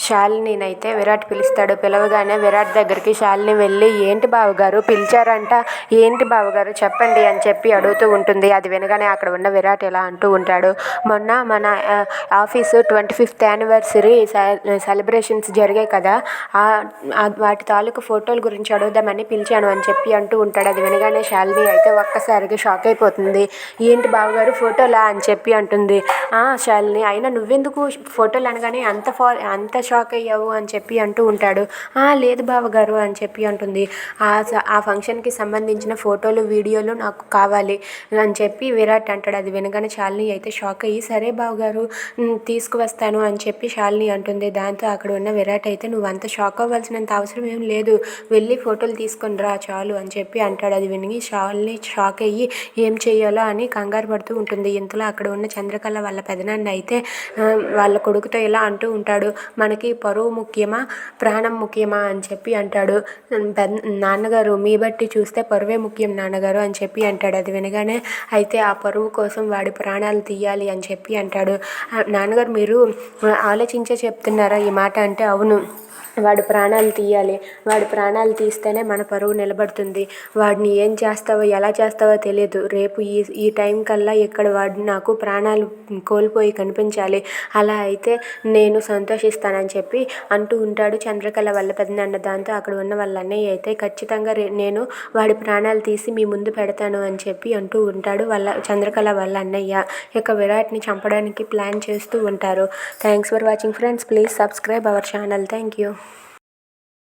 శాలినినైతే విరాట్ పిలుస్తాడు. పిలవగానే విరాట్ దగ్గరికి శాలిని వెళ్ళి, ఏంటి బావగారు పిలిచారంట, ఏంటి బావగారు చెప్పండి అని చెప్పి అడుగుతూ ఉంటుంది. అది వినగానే అక్కడ ఉన్న విరాట్ ఇలా అంటూ ఉంటాడు, మొన్న మన ఆఫీసు 25th యానివర్సరీ సెలబ్రేషన్స్ జరిగాయి కదా, వాటి తాలూకు ఫోటోల గురించి అడుగుదామని పిలిచాను అని చెప్పి అంటూ ఉంటాడు. అది వినగానే శాలిని అయితే ఒక్కసారిగా షాక్ అయిపోతుంది. ఏంటి బావగారు ఫోటోలా అని చెప్పి అంటుంది. శాలిని, అయినా నువ్వెందుకు ఫోటోలు అనగానే అంత షాక్ అయ్యావు అని చెప్పి అంటూ ఉంటాడు. లేదు బావగారు అని చెప్పి అంటుంది. ఆ ఫంక్షన్కి సంబంధించిన ఫోటోలు వీడియోలు నాకు కావాలి అని చెప్పి విరాట్ అంటాడు. అది వినగానే శాలిని అయితే షాక్ అయ్యి, సరే బావగారు తీసుకువస్తాను అని చెప్పి శాలిని అంటుంది. దాంతో అక్కడ ఉన్న విరాట్ అయితే, నువ్వు అంత షాక్ అవ్వాల్సినంత అవసరం ఏం లేదు, వెళ్ళి ఫోటోలు తీసుకొని రా చాలు అని చెప్పి అంటాడు. అది విని శాలిని షాక్ అయ్యి ఏం చెయ్యాలో అని కంగారు పడుతూ ఉంటుంది. ఇంతలో అక్కడ ఉన్న చంద్రకళ వాళ్ళ పెదనాన్న అయితే వాళ్ళ కొడుకుతో ఇలా అంటూ ఉంటాడు, మనకి పరువు ముఖ్యమా ప్రాణం ముఖ్యమా అని చెప్పి అంటాడు. నాన్నగారు, మీ బట్టి చూస్తే పరువే ముఖ్యం నాన్నగారు అని చెప్పి అంటాడు. అది వినగానే అయితే ఆ పరువు కోసం వాడి ప్రాణాలు తీయాలి అని చెప్పి అంటాడు. నాన్నగారు, మీరు ఆలోచించే చెప్తున్నారా ఈ మాట అంటే, అవును, వాడి ప్రాణాలు తీయాలి, వాడి ప్రాణాలు తీస్తేనే మన పరువు నిలబడుతుంది. వాడిని ఏం చేస్తావో ఎలా చేస్తావో తెలియదు, రేపు ఈ టైం కల్లా ఇక్కడ వాడు నాకు ప్రాణాలు కోల్పోయి కనిపించాలి, అలా అయితే నేను సంతోషిస్తానని చెప్పి అంటూ ఉంటాడు చంద్రకళ వాళ్ళ పెదనాన్న. దాంతో అక్కడ ఉన్న వాళ్ళ అన్నయ్య అయితే, ఖచ్చితంగా నేను వాడి ప్రాణాలు తీసి మీ ముందు పెడతాను అని చెప్పి అంటూ ఉంటాడు చంద్రకళ వాళ్ళ అన్నయ్య. ఇక విరాట్ని చంపడానికి ప్లాన్ చేస్తూ ఉంటారు. Thanks for watching friends. Please subscribe our channel. Thank you.